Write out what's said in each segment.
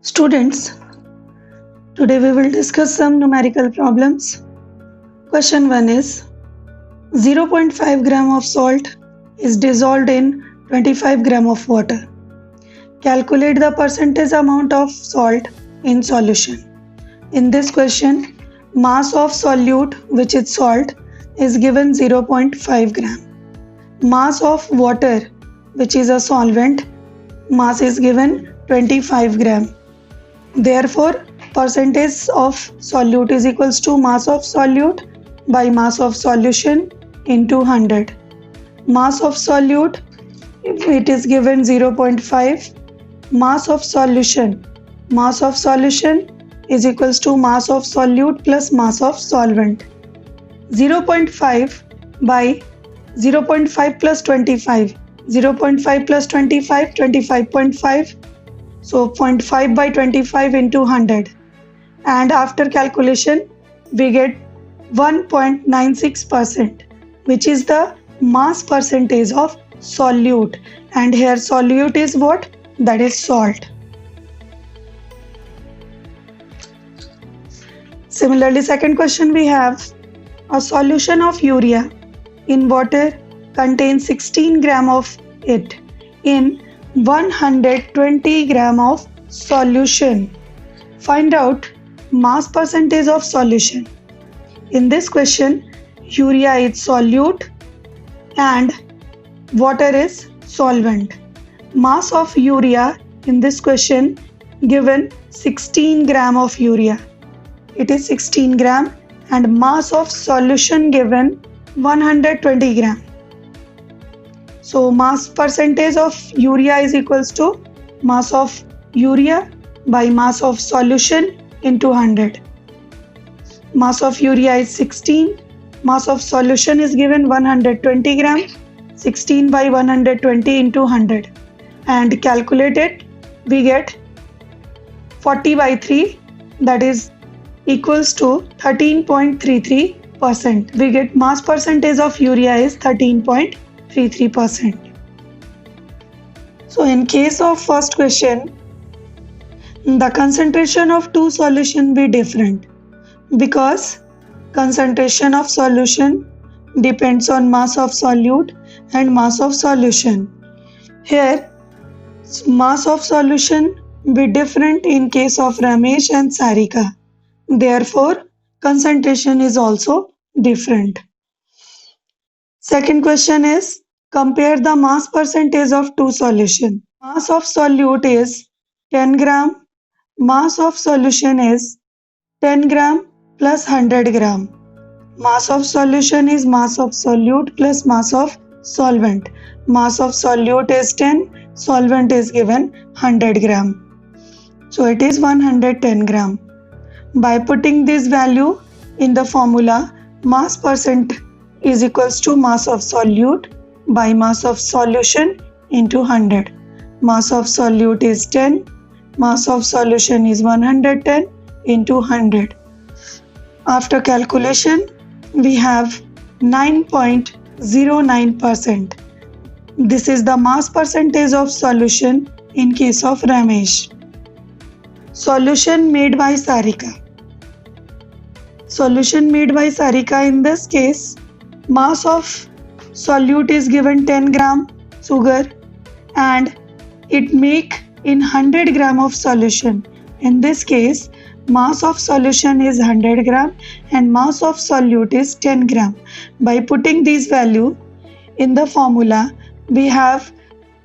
Students, today we will discuss some numerical problems. Question 1 is 0.5 gram of salt is dissolved in 25 gram of water. Calculate the percentage amount of salt in solution. In this question, mass of solute, which is salt, is given 0.5 gram. Mass of water, which is a solvent, mass is given 25 gram. Therefore, percentage of solute is equals to mass of solute by mass of solution into 100. Mass of solute, it is given 0.5. Mass of solution is equals to mass of solute plus mass of solvent. 0.5 by 0.5 plus 25. 0.5 plus 25, 25.5. So 0.5 by 25 into 100, and after calculation we get 1.96%, which is the mass percentage of solute, and here solute is what? That is salt. Similarly, second question we have a solution of urea in water contains 16 gram of it in 120 gram of solution. Find out mass percentage of solution. In this question, urea is solute and water is solvent. Mass of urea in this question given 16 gram of urea. It is 16 gram, and mass of solution given 120 gram. So mass percentage of urea is equals to mass of urea by mass of solution into 100. Mass of urea is 16, mass of solution is given 120 gram, 16 by 120 into 100, and calculate it, we get 40 by 3, that is equals to 13.33%. We get mass percentage of urea is 13.33%. So in case of first question, the concentration of two solution be different because concentration of solution depends on mass of solute and mass of solution. Here mass of solution be different in case of Ramesh and Sarika. Therefore, concentration is also different. Second question is compare the mass percentage of two solution. Mass of solute is 10 gram. Mass of solution is 10 gram plus 100 gram. Mass of solution is mass of solute plus mass of solvent. Mass of solute is 10, solvent is given 100 gram. So it is 110 gram. By putting this value in the formula, mass percent is equals to mass of solute by mass of solution into 100. Mass of solute is 10, mass of solution is 110 into 100. After calculation, we have 9.09%. This is the mass percentage of solution in case of Ramesh. Solution made by Sarika. Solution made by Sarika, in this case, mass of solute is given 10 gram sugar and it make in 100 gram of solution. In this case, mass of solution is 100 gram and mass of solute is 10 gram. By putting these value in the formula, we have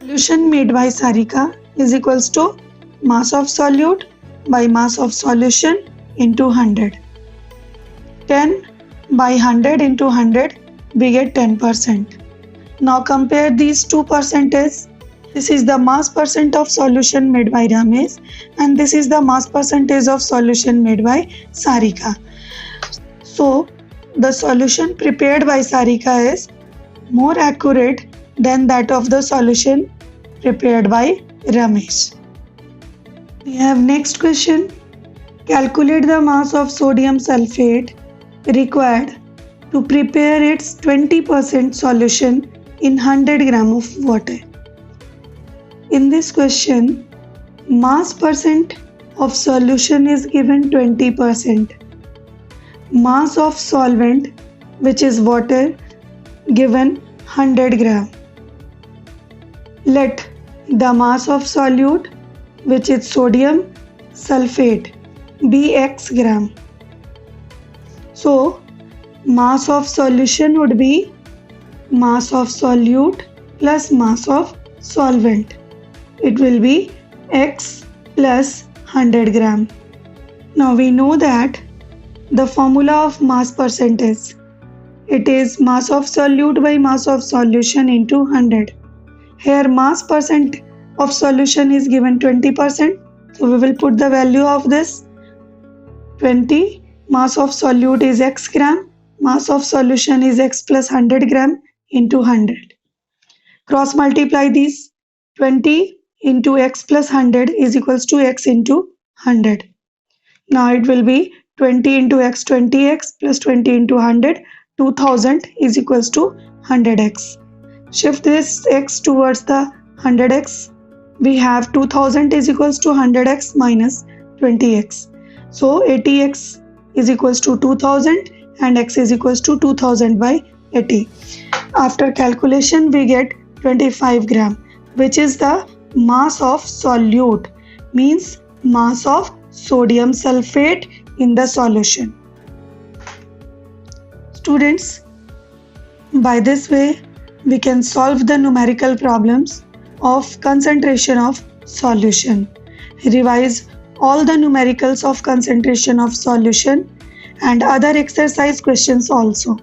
solution made by Sarika is equals to mass of solute by mass of solution into 100. 10 by 100 into 100, we get 10%. Now compare these two percentages. This is the mass percent of solution made by Ramesh and this is the mass percentage of solution made by Sarika. So the solution prepared by Sarika is more accurate than that of the solution prepared by Ramesh. We have next question. Calculate the mass of sodium sulfate required to prepare its 20% solution in 100 gram of water. In this question, mass percent of solution is given 20%. Mass of solvent, which is water, given 100 gram. Let the mass of solute, which is sodium sulfate, be x gram. So, mass of solution would be mass of solute plus mass of solvent. It will be x plus 100 gram. Now we know that the formula of mass percentage, it is mass of solute by mass of solution into 100. Here mass percent of solution is given 20%. So we will put the value of this 20. Mass of solute is x gram. Mass of solution is x plus 100 gram into 100. Cross multiply these. 20 into x plus 100 is equals to x into 100. Now it will be 20 into x, 20x plus 20 into 100, 2000 is equals to 100x. Shift this x towards the 100x. We have 2000 is equals to 100x minus 20x. So 80x is equals to 2000 and x is equals to 2000 by 80. After calculation we get 25 gram, which is the mass of solute, means mass of sodium sulfate in the solution. Students, by this way we can solve the numerical problems of concentration of solution. Revise all the numericals of concentration of solution and other exercise questions also.